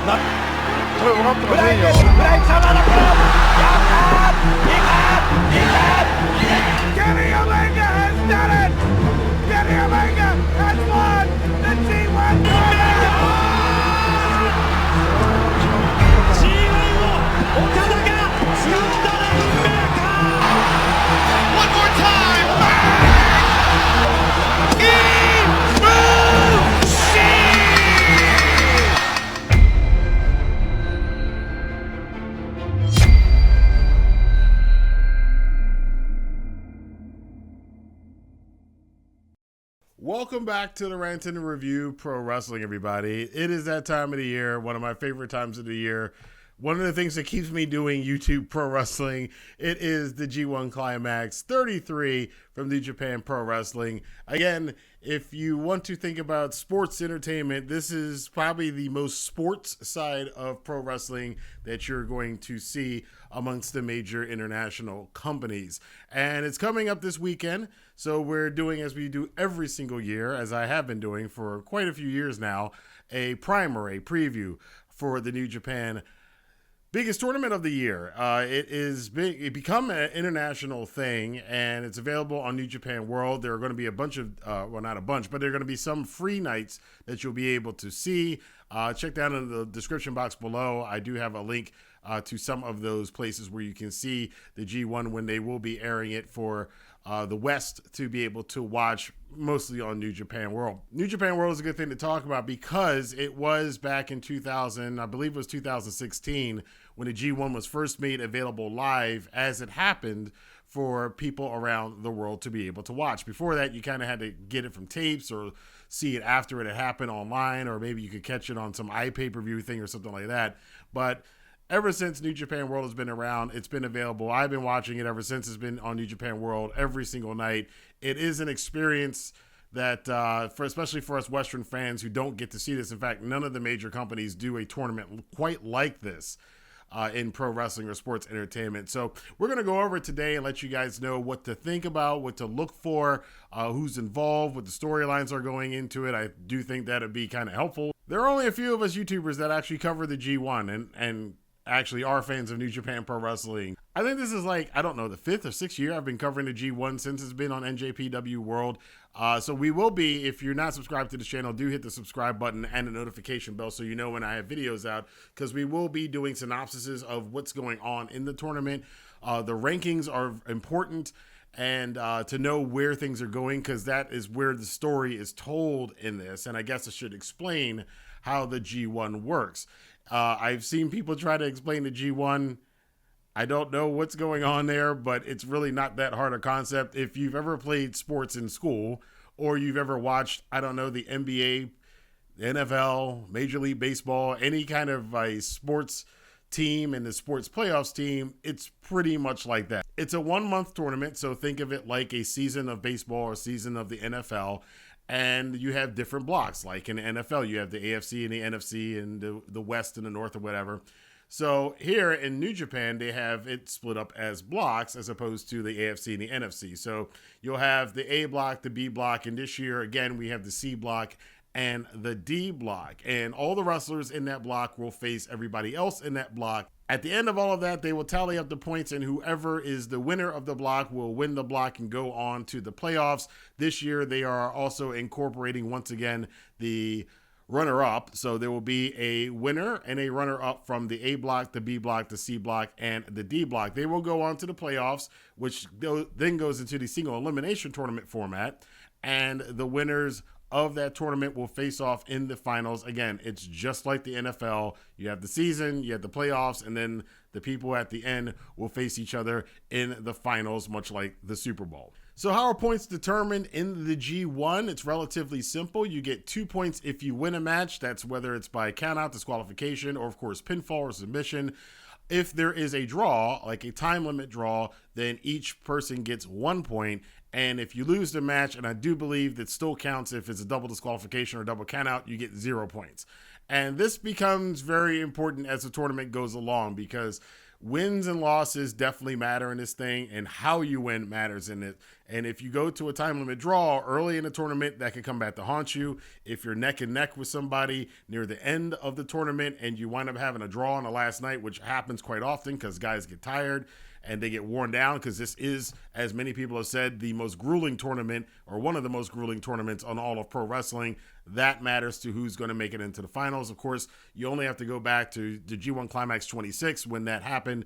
これ分かってませんよ。ブレイク様のプロやったーKenny Omega has done it! Kenny Omega has won the G1 tournament! G1 を岡田が掴んだら運命か One more time! Welcome back to the Rantin Review Pro Wrestling, everybody. It is that time of the year, one of my favorite times of the year. One of the things that keeps me doing YouTube Pro Wrestling, it is the G1 Climax 33 from New Japan Pro Wrestling. Again, if you want to think about sports entertainment, this is probably the most sports side of pro wrestling that you're going to see amongst the major international companies. And it's coming up this weekend, so we're doing, as we do every single year, as I have been doing for quite a few years now, a primer, a preview for the New Japan biggest tournament of the year. It is big. It become an international thing, and it's available on New Japan World. There are going to be a bunch of, well, not a bunch, but there are going to be some free nights that you'll be able to see. Check down in the description box below. I do have a link to some of those places where you can see the G1 when they will be airing it for the West to be able to watch, mostly on New Japan World. New Japan World is a good thing to talk about because it was back in 2000, I believe it was 2016, when the G1 was first made available live, as it happened, for people around the world to be able to watch. Before that, you kind of had to get it from tapes or see it after it had happened online, or maybe you could catch it on some iPay-per-view thing or something like that. But ever since New Japan World has been around, it's been available. I've been watching it ever since it's been on New Japan World every single night. It is an experience that, especially for us Western fans who don't get to see this. In fact, none of the major companies do a tournament quite like this in pro wrestling or sports entertainment. So we're going to go over it today and let you guys know what to think about, what to look for, who's involved, what the storylines are going into it. I do think that would be kind of helpful. There are only a few of us YouTubers that actually cover the G1 and actually are fans of New Japan Pro Wrestling. I think this is like, I don't know, the 5th or 6th year I've been covering the G1 since it's been on NJPW World. So we will be, if you're not subscribed to this channel, do hit the subscribe button and the notification bell so you know when I have videos out, because we will be doing synopsises of what's going on in the tournament. The rankings are important, and to know where things are going, because that is where the story is told in this. And I guess I should explain how the G1 works. I've seen people try to explain the G1. I don't know what's going on there, but it's really not that hard a concept. If you've ever played sports in school, or you've ever watched, I don't know, the NBA, the NFL, Major League Baseball, any kind of a sports team and the sports playoffs team, it's pretty much like that. It's a 1-month tournament, so think of it like a season of baseball or season of the NFL. And you have different blocks, like in the NFL, you have the AFC and the NFC and the West and the North or whatever. So here in New Japan, they have it split up as blocks as opposed to the AFC and the NFC. So you'll have the A block, the B block, and this year, again, we have the C block and the D block. And all the wrestlers in that block will face everybody else in that block. At the end of all of that, they will tally up the points, and whoever is the winner of the block will win the block and go on to the playoffs. This year, they are also incorporating, once again, the runner-up. So there will be a winner and a runner-up from the A block, the B block, the C block, and the D block. They will go on to the playoffs, which then goes into the single elimination tournament format, and the winners of that tournament will face off in the finals. Again, it's just like the NFL. You have the season, you have the playoffs, and then the people at the end will face each other in the finals, much like the Super Bowl. So how are points determined in the G1? It's relatively simple. You get 2 points if you win a match. That's whether it's by countout, disqualification, or of course pinfall or submission. If there is a draw, like a time limit draw, then each person gets 1 point. And if you lose the match, and I do believe that still counts if it's a double disqualification or double countout, you get 0 points. And this becomes very important as the tournament goes along, because wins and losses definitely matter in this thing, and how you win matters in it. And if you go to a time limit draw early in the tournament, that can come back to haunt you. If you're neck and neck with somebody near the end of the tournament and you wind up having a draw on the last night, which happens quite often because guys get tired and they get worn down, because this is, as many people have said, the most grueling tournament, or one of the most grueling tournaments on all of pro wrestling. That matters to who's going to make it into the finals. Of course, you only have to go back to the G1 Climax 26 when that happened.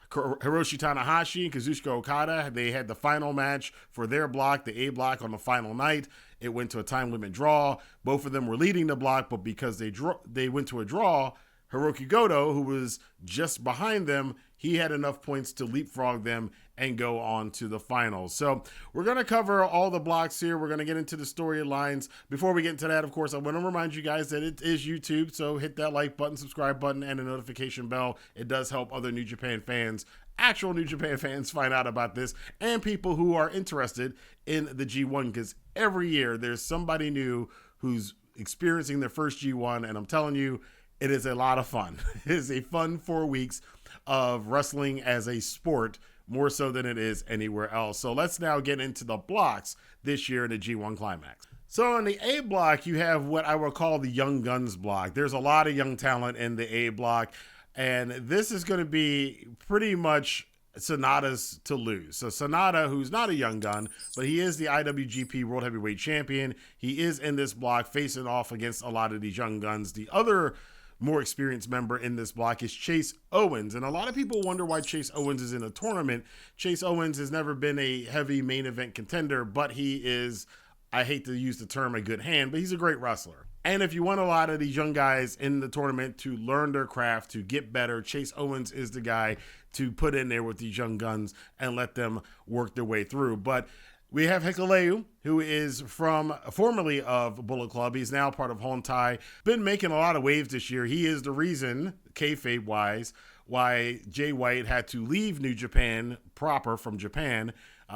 Hiroshi Tanahashi and Kazuchika Okada, they had the final match for their block, the A block, on the final night. It went to a time limit draw. Both of them were leading the block, but because they went to a draw, Hiroki Goto, who was just behind them, he had enough points to leapfrog them and go on to the finals. So we're going to cover all the blocks here. We're going to get into the storylines. Before we get into that, of course, I want to remind you guys that it is YouTube. So hit that like button, subscribe button, and the notification bell. It does help other New Japan fans, actual New Japan fans, find out about this, and people who are interested in the G1, because every year there's somebody new who's experiencing their first G1, and I'm telling you, it is a lot of fun. It is a fun 4 weeks of wrestling as a sport, more so than it is anywhere else. So let's now get into the blocks this year in the G1 Climax. So in the A block, you have what I will call the Young Guns block. There's a lot of young talent in the A block, and this is going to be pretty much SANADA's to lose. So SANADA, who's not a young gun, but he is the IWGP World Heavyweight Champion. He is in this block facing off against a lot of these young guns. The other more experienced member in this block is Chase Owens. And a lot of people wonder why Chase Owens is in a tournament. Chase Owens has never been a heavy main event contender, but he is, I hate to use the term a good hand, but he's a great wrestler. And if you want a lot of these young guys in the tournament to learn their craft, to get better, Chase Owens is the guy to put in there with these young guns and let them work their way through. But we have Hikuleo, who is formerly of Bullet Club. He's now part of Hontai. Been making a lot of waves this year. He is the reason, kayfabe-wise, why Jay White had to leave New Japan proper from Japan.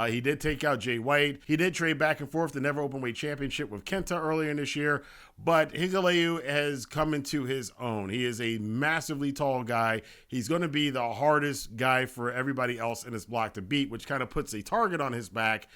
He did take out Jay White. He did trade back and forth the Never Openweight Championship with Kenta earlier in this year, but Hikuleo has come into his own. He is a massively tall guy. He's going to be the hardest guy for everybody else in this block to beat, which kind of puts a target on his back.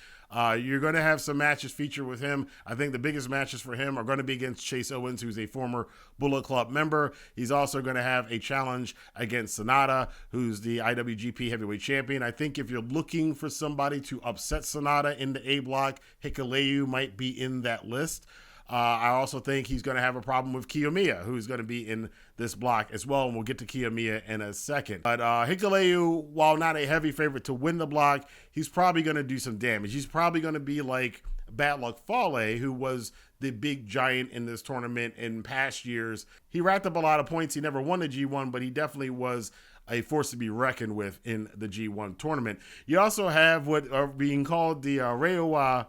You're going to have some matches featured with him. I think the biggest matches for him are going to be against Chase Owens, who's a former Bullet Club member. He's also going to have a challenge against SANADA, who's the IWGP Heavyweight Champion. I think if you're looking for somebody to upset SANADA in the A block, Hikuleo might be in that list. I also think he's going to have a problem with Kiyomiya, who's going to be in this block as well, and we'll get to Kiyomiya in a second. But Hikuleo, while not a heavy favorite to win the block, he's probably going to do some damage. He's probably going to be like Bad Luck Fale, who was the big giant in this tournament in past years. He racked up a lot of points. He never won the G1, but he definitely was a force to be reckoned with in the G1 tournament. You also have what are being called the Reiwa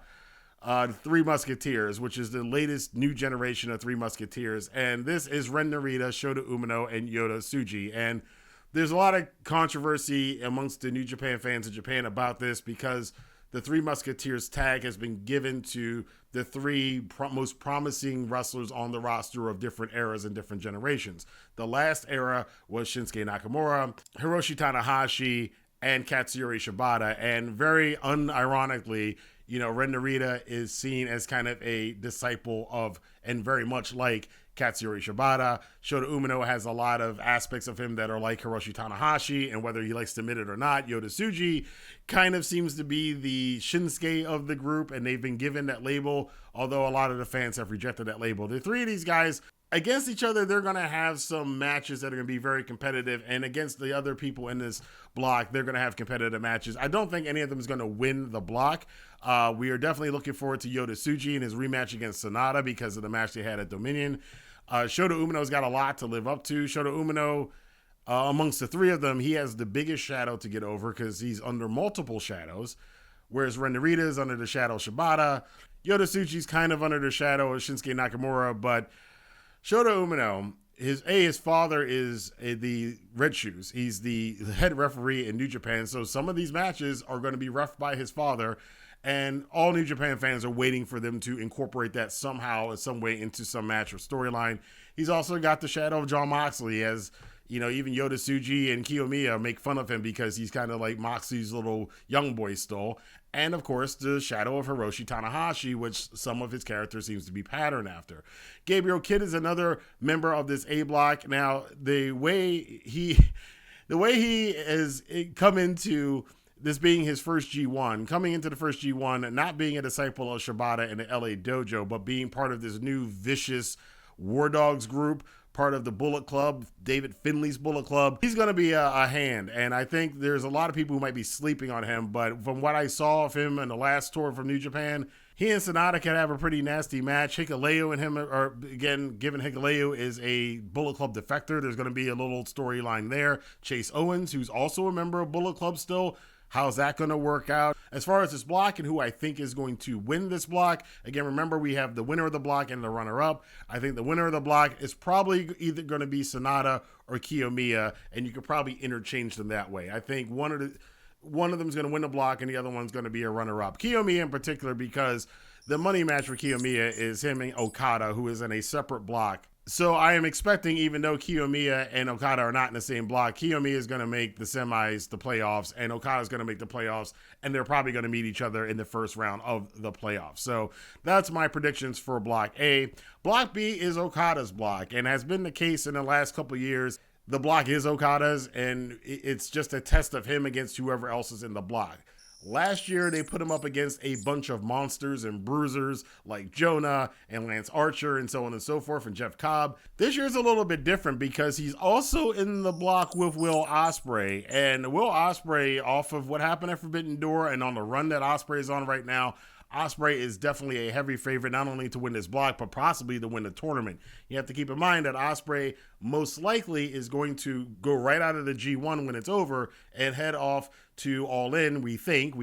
Three Musketeers, which is the latest new generation of Three Musketeers. And this is Ren Narita, Shota Umino, and Yota Tsuji. And there's a lot of controversy amongst the New Japan fans in Japan about this, because the Three Musketeers tag has been given to the three most promising wrestlers on the roster of different eras and different generations. The last era was Shinsuke Nakamura, Hiroshi Tanahashi, and Katsuyori Shibata. And very unironically, you know, Ren Narita is seen as kind of a disciple of, and very much like, Katsuyori Shibata. Shota Umino has a lot of aspects of him that are like Hiroshi Tanahashi, and whether he likes to admit it or not, Yota Tsuji kind of seems to be the Shinsuke of the group, and they've been given that label, although a lot of the fans have rejected that label. The three of these guys, against each other, they're going to have some matches that are going to be very competitive, and against the other people in this block, they're going to have competitive matches. I don't think any of them is going to win the block. We are definitely looking forward to Yota Tsuji and his rematch against SANADA because of the match they had at Dominion. Shota Umino's got a lot to live up to. Shota Umino, amongst the three of them, he has the biggest shadow to get over because he's under multiple shadows, whereas Ren Narita is under the shadow of Shibata. Yota Tsuji's kind of under the shadow of Shinsuke Nakamura, but Shota Umino, his father is the Red Shoes. He's the head referee in New Japan, so some of these matches are going to be reffed by his father. And all New Japan fans are waiting for them to incorporate that somehow in some way into some match or storyline. He's also got the shadow of Jon Moxley, as even Yota Tsuji and Kiyomiya make fun of him because he's kind of like Moxley's little young boy still. And of course, the shadow of Hiroshi Tanahashi, which some of his character seems to be patterned after. Gabriel Kidd is another member of this A block. Now, the way he has come into this being his first G1, coming into the first G1, not being a disciple of Shibata in the LA dojo, but being part of this new vicious War Dogs group, part of the Bullet Club, David Finley's Bullet Club. He's going to be a hand, and I think there's a lot of people who might be sleeping on him, but from what I saw of him in the last tour from New Japan, he and SANADA can have a pretty nasty match. Hikuleo and him are, again, given Hikuleo is a Bullet Club defector, there's going to be a little storyline there. Chase Owens, who's also a member of Bullet Club still, how's that going to work out? As far as this block and who I think is going to win this block, again, remember we have the winner of the block and the runner-up. I think the winner of the block is probably either going to be SANADA or Kiyomiya, and you could probably interchange them that way. I think one of them is going to win the block and the other one's going to be a runner-up. Kiyomiya in particular, because the money match for Kiyomiya is him and Okada, who is in a separate block. So I am expecting, even though Kiyomiya and Okada are not in the same block, Kiyomiya is going to make the semis, the playoffs, and Okada is going to make the playoffs, and they're probably going to meet each other in the first round of the playoffs. So that's my predictions for Block A. Block B is Okada's block, and has been the case in the last couple of years. The block is Okada's, and it's just a test of him against whoever else is in the block. Last year, they put him up against a bunch of monsters and bruisers like Jonah and Lance Archer and so on and so forth, and Jeff Cobb. This year's a little bit different because he's also in the block with Will Ospreay. And Will Ospreay, off of what happened at Forbidden Door and on the run that Ospreay is on right now, Ospreay is definitely a heavy favorite, not only to win this block, but possibly to win the tournament. You have to keep in mind that Ospreay most likely is going to go right out of the G1 when it's over and head off to All In, we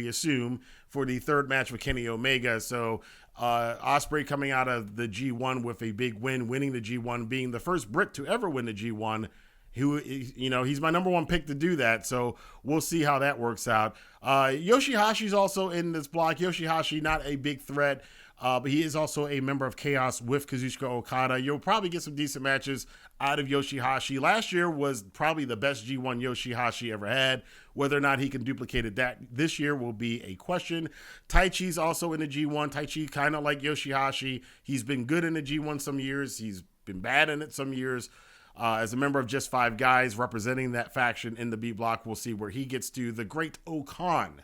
assume, for the third match with Kenny Omega. So Ospreay coming out of the G1 with a big win, winning the G1, being the first Brit to ever win the G1. He's my number one pick to do that, so we'll see how that works out. Yoshihashi's also in this block. Yoshihashi, not a big threat, but he is also a member of Chaos with Kazuchika Okada. You'll probably get some decent matches out of Yoshihashi. Last year was probably the best G1 Yoshihashi ever had. Whether or not he can duplicate that this year will be a question. Taichi's also in the G1. Taichi, kind of like Yoshihashi. He's been good in the G1 some years. He's been bad in it some years. As a member of Just Five Guys representing that faction in the B block, we'll see where he gets to. The Great Okan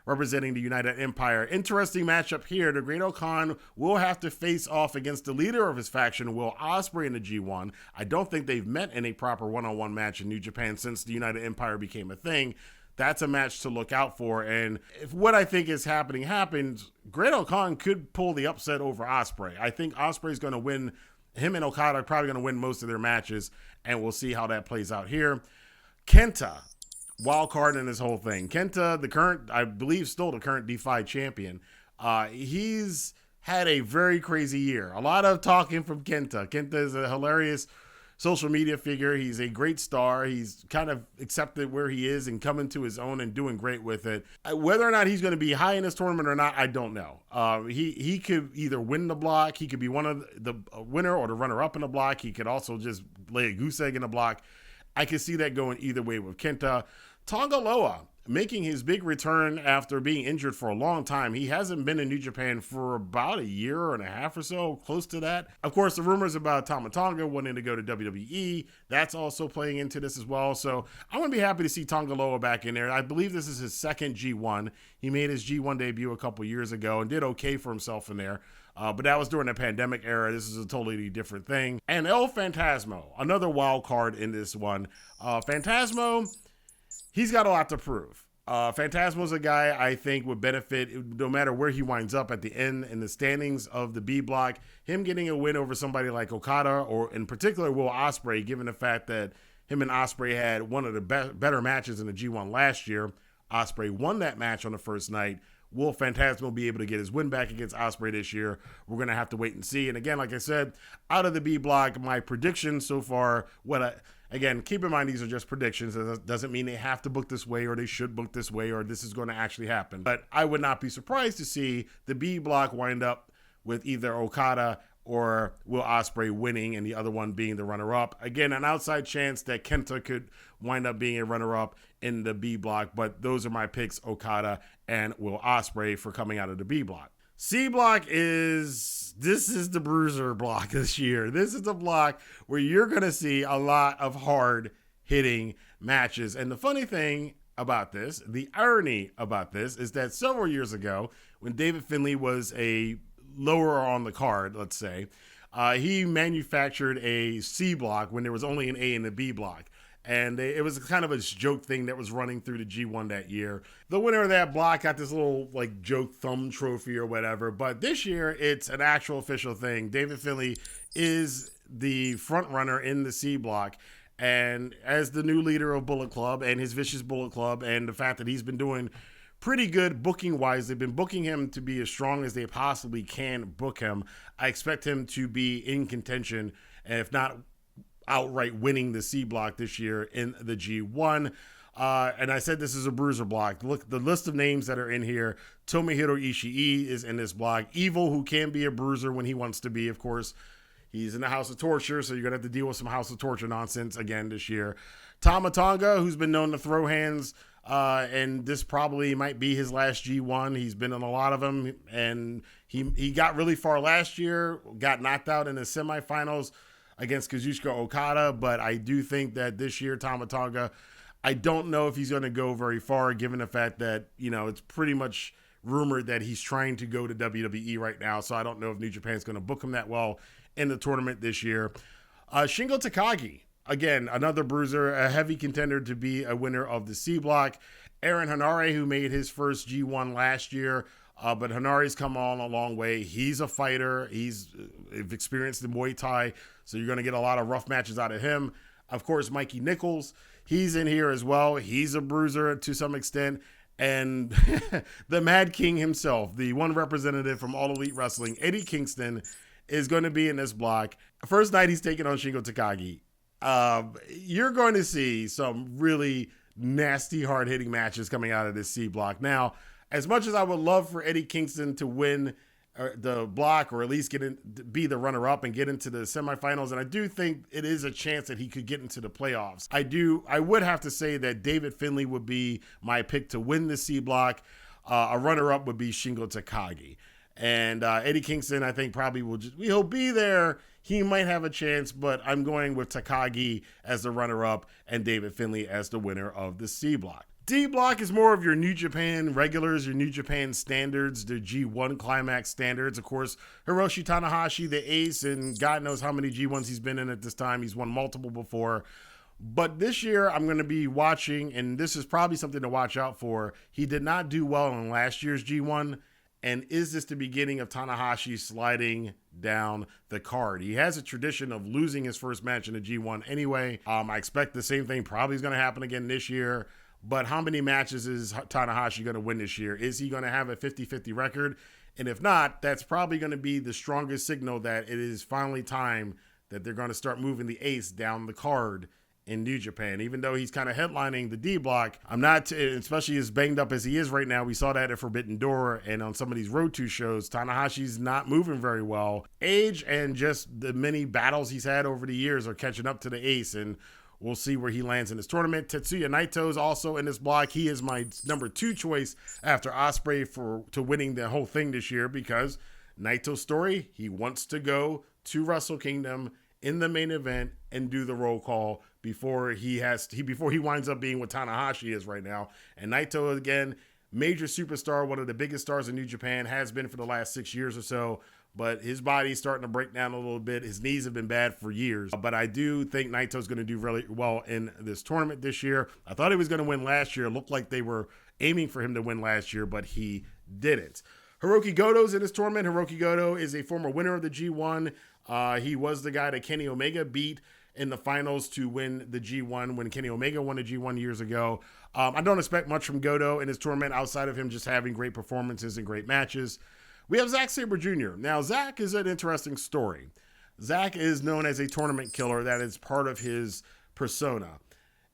representing the United Empire. Interesting matchup here. The Great Okan will have to face off against the leader of his faction, Will Ospreay, in the G1. I don't think they've met in a proper one-on-one match in New Japan since the United Empire became a thing. That's a match to look out for. And if what I think is happening happens, Great Okan could pull the upset over Ospreay. I think Ospreay's going to win. Him and Okada are probably going to win most of their matches, and we'll see how that plays out here. Kenta, wild card in this whole thing. Kenta, the current, I believe, still the current Defy champion. He's had a very crazy year. A lot of talking from Kenta. Kenta is a hilarious social media figure. He's a great star. He's kind of accepted where he is and coming to his own and doing great with it. Whether or not he's going to be high in this tournament or not, I don't know. He could either win the block. He could be one of the winner or the runner-up in the block. He could also just lay a goose egg in the block. I could see that going either way with Kenta. Tonga Loa, making his big return after being injured for a long time. He hasn't been in New Japan for about a year and a half or so, close to that. Of course, the rumors about Tama Tonga wanting to go to WWE, that's also playing into this as well. So I'm going to be happy to see Tonga Loa back in there. I believe this is his second G1. He made his G1 debut a couple years ago and did okay for himself in there. But that was during the pandemic era. This is a totally different thing. And El Phantasmo, another wild card in this one. Phantasmo, he's got a lot to prove. Phantasmo's a guy I think would benefit no matter where he winds up at the end in the standings of the B block. Him getting a win over somebody like Okada, or in particular Will Ospreay, given the fact that him and Ospreay had one of the better matches in the G1 last year. Ospreay won that match on the first night. Will Phantasmo be able to get his win back against Ospreay this year? We're going to have to wait and see. And again, like I said, out of the B block, my prediction so far, Again, keep in mind, these are just predictions. It doesn't mean they have to book this way or they should book this way or this is going to actually happen. But I would not be surprised to see the B block wind up with either Okada or Will Ospreay winning and the other one being the runner-up. Again, an outside chance that Kenta could wind up being a runner-up in the B block, but those are my picks, Okada and Will Ospreay, for coming out of the B block. C block this is the bruiser block this year. This is the block where you're going to see a lot of hard-hitting matches. And the funny thing about this, the irony about this, is that several years ago, when David Finlay was a lower on the card, let's say, he manufactured a C block when there was only an A and a B block. And it was kind of a joke thing that was running through the G1 that year. The winner of that block got this little like joke thumb trophy or whatever. But this year, it's an actual official thing. David Finlay is the front runner in the C block. And as the new leader of Bullet Club and his Vicious Bullet Club, and the fact that he's been doing pretty good booking wise, they've been booking him to be as strong as they possibly can book him. I expect him to be in contention, and if not outright winning the C block this year in the G1. And I said this is a bruiser block. Look, the list of names that are in here: Tomohiro Ishii is in this block. Evil, who can be a bruiser when he wants to be, of course. He's in the House of Torture, so you're going to have to deal with some House of Torture nonsense again this year. Tama Tonga, who's been known to throw hands, and this probably might be his last G1. He's been in a lot of them, and he got really far last year, got knocked out in the semifinals against Kazuchika Okada, but I do think that this year, Tama Tonga, I don't know if he's going to go very far, given the fact that, you know, it's pretty much rumored that he's trying to go to WWE right now, so I don't know if New Japan's going to book him that well in the tournament this year. Shingo Takagi, again, another bruiser, a heavy contender to be a winner of the C block. Aaron Hanare, who made his first G1 last year, but Hanare's come on a long way. He's a fighter. He's experienced in Muay Thai, so you're going to get a lot of rough matches out of him. Of course, Mikey Nichols, he's in here as well. He's a bruiser to some extent. And the Mad King himself, the one representative from All Elite Wrestling, Eddie Kingston, is going to be in this block. First night he's taking on Shingo Takagi. You're going to see some really nasty, hard-hitting matches coming out of this C block. Now, as much as I would love for Eddie Kingston to win the block, or at least be the runner-up and get into the semifinals, and I do think it is a chance that he could get into the playoffs. I would have to say that David Finlay would be my pick to win the C block. A runner-up would be Shingo Takagi. And Eddie Kingston, I think, probably he'll be there. He might have a chance, but I'm going with Takagi as the runner-up and David Finlay as the winner of the C block. D block is more of your New Japan regulars, your New Japan standards, the G1 Climax standards. Of course, Hiroshi Tanahashi, the ace, and God knows how many G1s he's been in at this time. He's won multiple before. But this year, I'm going to be watching, and this is probably something to watch out for. He did not do well in last year's G1. And is this the beginning of Tanahashi sliding down the card? He has a tradition of losing his first match in the G1 anyway. I expect the same thing probably is going to happen again this year. But how many matches is Tanahashi going to win this year? Is he going to have a 50-50 record? And if not, that's probably going to be the strongest signal that it is finally time that they're going to start moving the ace down the card in New Japan. Even though he's kind of headlining the D block, I'm not, especially as banged up as he is right now. We saw that at Forbidden Door and on some of these Road 2 shows. Tanahashi's not moving very well. Age and just the many battles he's had over the years are catching up to the ace, and we'll see where he lands in this tournament. Tetsuya Naito is also in this block. He is my number 2 choice after Ospreay to winning the whole thing this year, because Naito's story, he wants to go to Wrestle Kingdom in the main event and do the roll call before he winds up being what Tanahashi is right now. And Naito, again, major superstar, one of the biggest stars in New Japan, has been for the last 6 years or so, but his body's starting to break down a little bit. His knees have been bad for years, but I do think Naito's going to do really well in this tournament this year. I thought he was going to win last year. It looked like they were aiming for him to win last year, but he didn't. Hiroki Goto's in this tournament. Hiroki Goto is a former winner of the G1. He was the guy that Kenny Omega beat in the finals to win the G1 when Kenny Omega won the G1 years ago. I don't expect much from Goto in his tournament outside of him just having great performances and great matches. We have Zack Sabre Jr. Now, Zack is an interesting story. Zack is known as a tournament killer. That is part of his persona.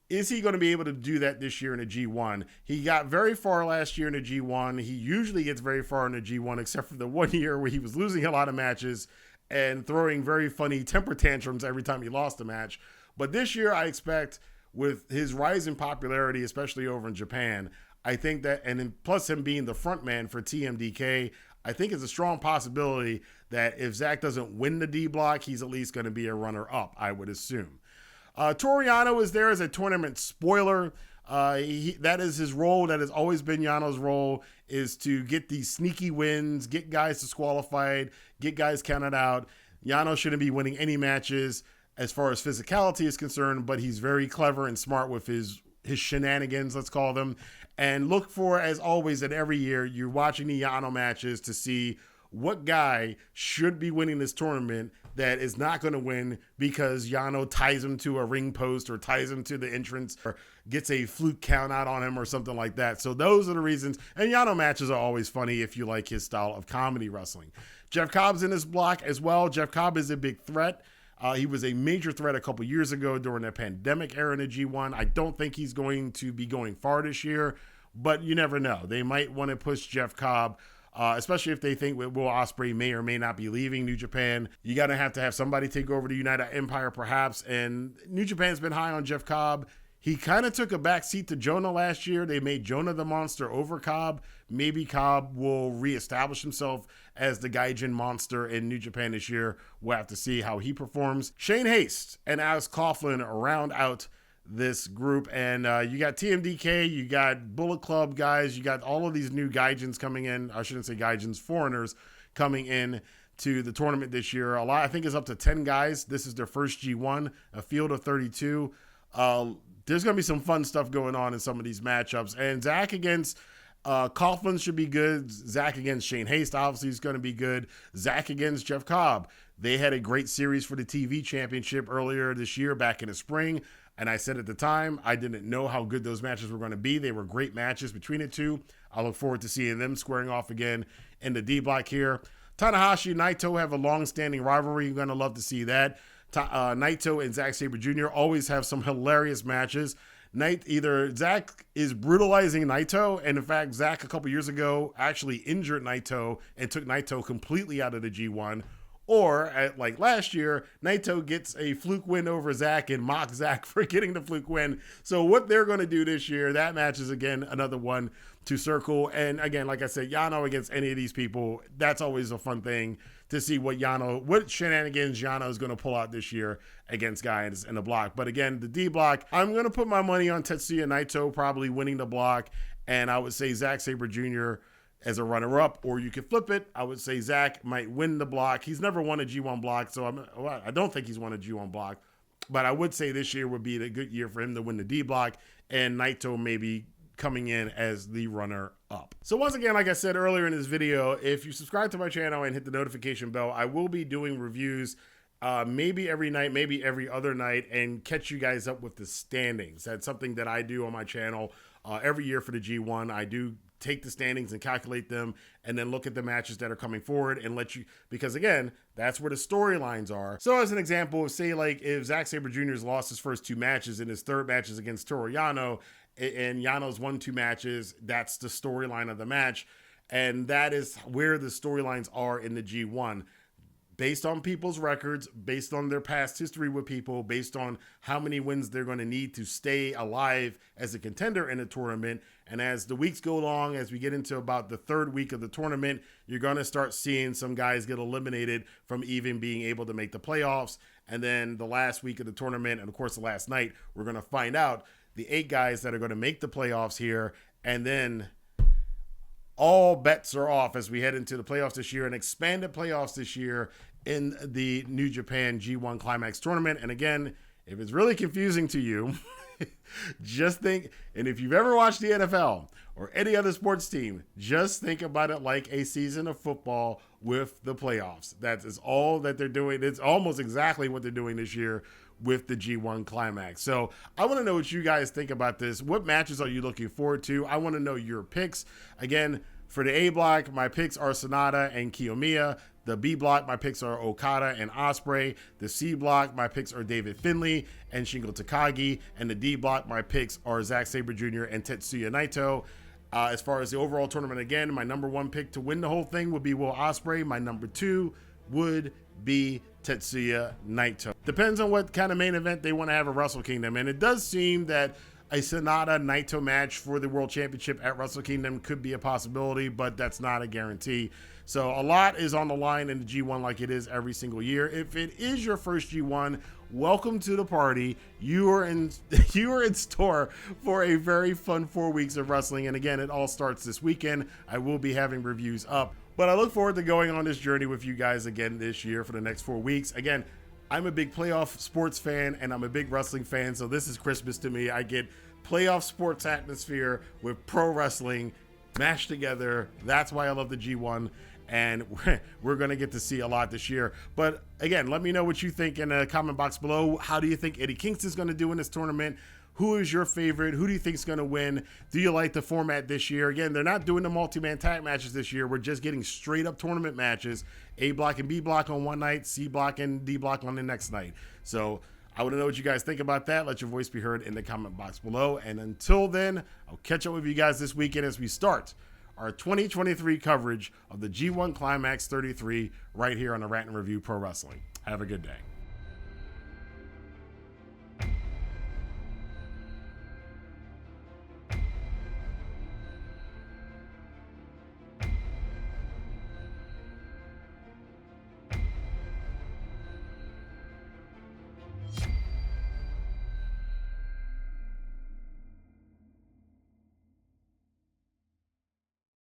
Is he going to be able to do that this year in a G1? He got very far last year in a G1. He usually gets very far in a G1, except for the 1 year where he was losing a lot of matches and throwing very funny temper tantrums every time he lost a match. But this year, I expect with his rise in popularity, especially over in Japan, I think that, and then plus him being the front man for TMDK, I think it's a strong possibility that if Zack doesn't win the D block, he's at least going to be a runner-up, I would assume. Toru Yano is there as a tournament spoiler. That is his role. That has always been Yano's role, is to get these sneaky wins, get guys disqualified, get guys counted out. Yano shouldn't be winning any matches as far as physicality is concerned, but he's very clever and smart with his shenanigans, let's call them. And look for, as always, that every year you're watching the Yano matches to see what guy should be winning this tournament that is not going to win because Yano ties him to a ring post or ties him to the entrance or gets a fluke count out on him or something like that. So those are the reasons. And Yano matches are always funny if you like his style of comedy wrestling. Jeff Cobb's in this block as well. Jeff Cobb is a big threat. He was a major threat a couple years ago during the pandemic era in the G1. I don't think he's going to be going far this year, but you never know. They might want to push Jeff Cobb, especially if they think Will Ospreay may or may not be leaving New Japan. You got to have somebody take over the United Empire perhaps, and New Japan's been high on Jeff Cobb. He kind of took a back seat to Jonah last year. They made Jonah the monster over Cobb. Maybe Cobb will reestablish himself as the Gaijin monster in New Japan this year. We'll have to see how he performs. Shane Haste and Alex Coughlin round out this group, and you got TMDK, you got Bullet Club guys, you got all of these new Gaijins coming in. I shouldn't say Gaijins, foreigners coming in to the tournament this year. I think it's up to 10 guys. This is their first G1, a field of 32. There's going to be some fun stuff going on in some of these matchups. And Zack against Coughlin should be good. Zack against Shane Haste obviously is going to be good. Zack against Jeff Cobb. They had a great series for the TV championship earlier this year, back in the spring. And I said at the time, I didn't know how good those matches were going to be. They were great matches between the two. I look forward to seeing them squaring off again in the D block here. Tanahashi and Naito have a long-standing rivalry. You're going to love to see that. Naito and Zack Sabre Jr. always have some hilarious matches. Either Zack is brutalizing Naito, and in fact, Zack a couple years ago actually injured Naito and took Naito completely out of the G1. Or, like last year, Naito gets a fluke win over Zack and mocks Zack for getting the fluke win. So what they're going to do this year, that match is, again, another one to circle. And again, like I said, Yano against any of these people, that's always a fun thing to see what shenanigans Yano is going to pull out this year against guys in the block. But again, the D block, I'm going to put my money on Tetsuya Naito probably winning the block. And I would say Zack Sabre Jr. as a runner-up, or you could flip it. I would say Zack might win the block. He's never won a G1 block, so I don't think he's won a G1 block. But I would say this year would be a good year for him to win the D block, and Naito maybe coming in as the runner-up. So once again, like I said earlier in this video, if you subscribe to my channel and hit the notification bell, I will be doing reviews maybe every night, maybe every other night, and catch you guys up with the standings. That's something that I do on my channel every year for the G1. I do take the standings and calculate them and then look at the matches that are coming forward and let you, because again, that's where the storylines are. So as an example, say like if Zack Sabre Jr.'s lost his first two matches and his third match is against Toru Yano, and Yano's won two matches, that's the storyline of the match. And that is where the storylines are in the G1. Based on people's records, based on their past history with people, based on how many wins they're going to need to stay alive as a contender in a tournament. And as the weeks go along, as we get into about the third week of the tournament, you're going to start seeing some guys get eliminated from even being able to make the playoffs. And then the last week of the tournament, and of course the last night, we're going to find out the 8 guys that are going to make the playoffs here. And then all bets are off as we head into the playoffs this year and expanded playoffs this year in the New Japan G1 Climax tournament. And again, if it's really confusing to you, just think, and if you've ever watched the NFL or any other sports team, just think about it like a season of football with the playoffs. That is all that they're doing. It's almost exactly what they're doing this year with the G1 Climax. So I want to know what you guys think about this. What matches are you looking forward to? I want to know your picks. Again, for the A block, my picks are SANADA and Kiyomiya. The B block, my picks are Okada and Ospreay. The C block, my picks are David Finlay and Shingo Takagi. And the D block, my picks are Zack Sabre Jr. and Tetsuya Naito. As far as the overall tournament, again, my number 1 pick to win the whole thing would be Will Ospreay. My number 2 would be Tetsuya Naito. Depends on what kind of main event they want to have at Wrestle Kingdom. And it does seem that a SANADA Naito match for the World Championship at Wrestle Kingdom could be a possibility, but that's not a guarantee. So a lot is on the line in the G1 like it is every single year. If it is your first G1, welcome to the party. You are in store for a very fun 4 weeks of wrestling. And again, it all starts this weekend. I will be having reviews up, but I look forward to going on this journey with you guys again this year for the next 4 weeks. Again, I'm a big playoff sports fan and I'm a big wrestling fan, so this is Christmas to me. I get playoff sports atmosphere with pro wrestling mashed together. That's why I love the G1, and we're going to get to see a lot this year. But again, let me know what you think in the comment box below. How do you think Eddie Kingston's going to do in this tournament? Who is your favorite? Who do you think is going to win? Do you like the format this year? Again, they're not doing the multi-man tag matches this year. We're just getting straight up tournament matches. A block and B block on one night, C block and D block on the next night. So I want to know what you guys think about that. Let your voice be heard in the comment box below. And until then, I'll catch up with you guys this weekend as we start our 2023 coverage of the G1 Climax 33 right here on the Rantin Review Pro Wrestling. Have a good day.